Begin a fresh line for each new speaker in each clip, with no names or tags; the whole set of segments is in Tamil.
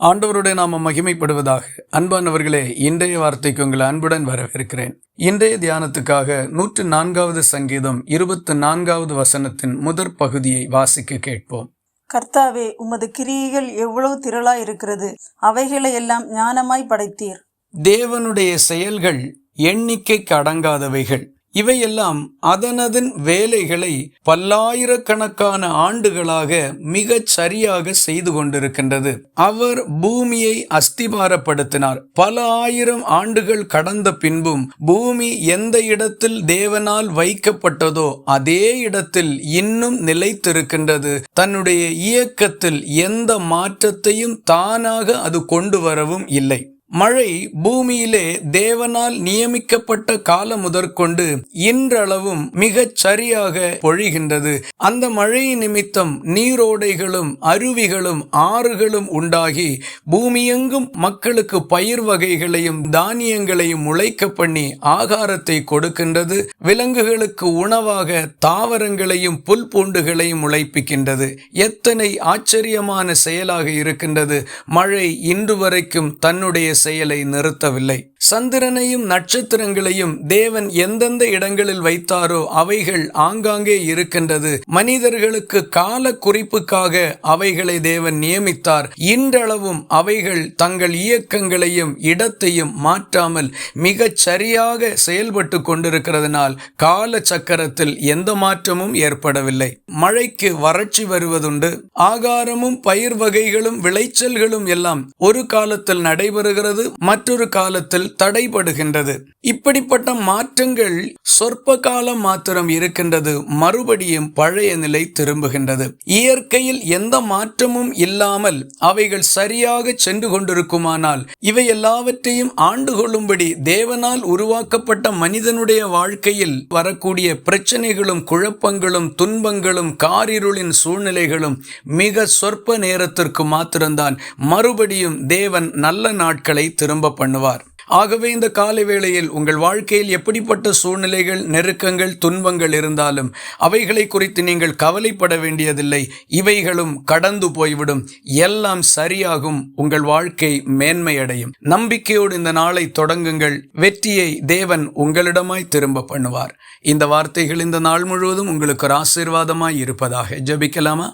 ஆண்டவருடைய நாம மகிமைப்படுவதாக. அன்பானவர்களே, இன்றைய வார்த்தைக்கு உங்களை அன்புடன் வரவேற்கிறேன். இன்றைய தியானத்துக்காக 104வது சங்கீதம் 24வது வசனத்தின் முதற் பகுதியை வாசிக்க கேட்போம்.
கர்த்தாவே, உமது கிரியைகள் எவ்வளவு திரளாய் இருக்கிறது, அவைகளை எல்லாம் ஞானமாய் படைத்தீர்.
தேவனுடைய செயல்கள் எண்ணிக்கைக்கு அடங்காதவைகள். இவையெல்லாம் அதனதன் வேலைகளை பல்லாயிரக்கணக்கான ஆண்டுகளாக மிகச் சரியாக செய்து கொண்டிருக்கின்றது. அவர் பூமியை அஸ்திபாரப்படுத்தினார். பல ஆயிரம் ஆண்டுகள் கடந்த பின்பும் பூமி எந்த இடத்தில் தேவனால் வைக்கப்பட்டதோ அதே இடத்தில் இன்னும் நிலைத்திருக்கின்றது. தன்னுடைய இயக்கத்தில் எந்த மாற்றத்தையும் தானாக அது கொண்டு வரவும் இல்லை. மழை பூமியிலே தேவனால் நியமிக்கப்பட்ட காலம் முதற்கொண்டு இன்றளவும் மிகச் சரியாக பொழிகின்றது. அந்த மழை நிமித்தம் நீரோடைகளும் அருவிகளும் ஆறுகளும் உண்டாகி பூமியெங்கும் மக்களுக்கு பயிர் வகைகளையும் தானியங்களையும் முளைக்க பண்ணி ஆகாரத்தை கொடுக்கின்றது. விலங்குகளுக்கு உணவாக தாவரங்களையும் புல் பூண்டுகளையும் முளைப்பிக்கின்றது. எத்தனை ஆச்சரியமான செயலாக இருக்கின்றது! மழை இன்று வரைக்கும் தன்னுடைய செயலை நிறுத்தவில்லை. சந்திரனையும் நட்சத்திரங்களையும் தேவன் எந்தெந்த இடங்களில் வைத்தாரோ அவைகள் ஆங்காங்கே இருக்கின்றது. மனிதர்களுக்கு கால குறிப்புக்காக அவைகளை தேவன் நியமித்தார். இன்றளவும் அவைகள் தங்கள் இயக்கங்களையும் இடத்தையும் மாற்றாமல் மிகச் சரியாக செயல்பட்டு கொண்டிருக்கிறதுனால் கால சக்கரத்தில் எந்த மாற்றமும் ஏற்படவில்லை. மழைக்கு வறட்சி வருவதுண்டு. ஆகாரமும் பயிர் வகைகளும் விளைச்சல்களும் எல்லாம் ஒரு காலத்தில் நடைபெறுகிறது, மற்றொரு காலத்தில் தடைபடுகின்றது. இப்படிப்பட்ட மாற்றங்கள் சொற்ப காலம் மாத்திரம் இருக்கின்றது. மறுபடியும் பழைய நிலை திரும்புகின்றது. இயற்கையில் எந்த மாற்றமும் இல்லாமல் அவைகள் சரியாக சென்று கொண்டிருக்குமானால் இவை எல்லாவற்றையும் ஆண்டு கொள்ளும்படி தேவனால் உருவாக்கப்பட்ட மனிதனுடைய வாழ்க்கையில் வரக்கூடிய பிரச்சனைகளும் குழப்பங்களும் துன்பங்களும் காரிருளின் சூழ்நிலைகளும் மிக சொற்ப நேரத்திற்கு மாத்திரம்தான் மறுபடியும் தேவன் நல்ல நாட்களை திரும்ப பண்ணுவார். ஆகவே இந்த காலை வேளையில் உங்கள் வாழ்க்கையில் எப்படிப்பட்ட சூழ்நிலைகள், நெருக்கங்கள், துன்பங்கள் இருந்தாலும் அவைகளை குறித்து நீங்கள் கவலைப்பட வேண்டியதில்லை. இவைகளும் கடந்து போய்விடும். எல்லாம் சரியாகும். உங்கள் வாழ்க்கை மேன்மையடையும். நம்பிக்கையோடு இந்த நாளை தொடங்குங்கள். வெற்றியை தேவன் உங்களிடமாய் திரும்ப பண்ணுவார். இந்த வார்த்தைகள் இந்த நாள் முழுவதும் உங்களுக்கு ஒரு ஆசீர்வாதமாய் இருப்பதாக. ஜெபிக்கலாமா?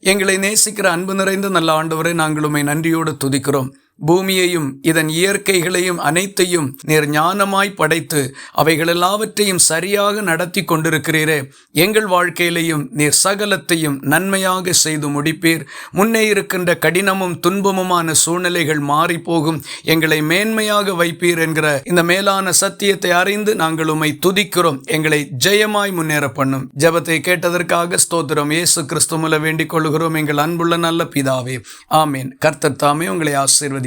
எங்களை நேசிக்கிற அன்பு நிறைந்த நல்ல ஆண்டவரை, நாங்கள் உம்மை நன்றியோடு துதிக்கிறோம். பூமியையும் இதன் இயற்கைகளையும் அனைத்தையும் நீர் ஞானமாய் படைத்து அவைகள் எல்லாவற்றையும் சரியாக நடத்தி கொண்டிருக்கிறீரே. எங்கள் வாழ்க்கையிலையும் நீர் சகலத்தையும் நன்மையாக செய்து முடிப்பீர். முன்னே இருக்கின்ற கடினமும் துன்பமுமான சூழ்நிலைகள் மாறி போகும். எங்களை மேன்மையாக வைப்பீர் என்கிற இந்த மேலான சத்தியத்தை அறிந்து நாங்கள் உம்மை துதிக்கிறோம். எங்களை ஜெயமாய் முன்னேற பண்ணும். ஜெபத்தை கேட்டதற்காக ஸ்தோத்திரம். இயேசு கிறிஸ்து மூலம் வேண்டிக் கொள்கிறோம் எங்கள் அன்புள்ள நல்ல பிதாவே, ஆமேன். கர்த்தர் தாமே உங்களை ஆசீர்வதிப்பாராக.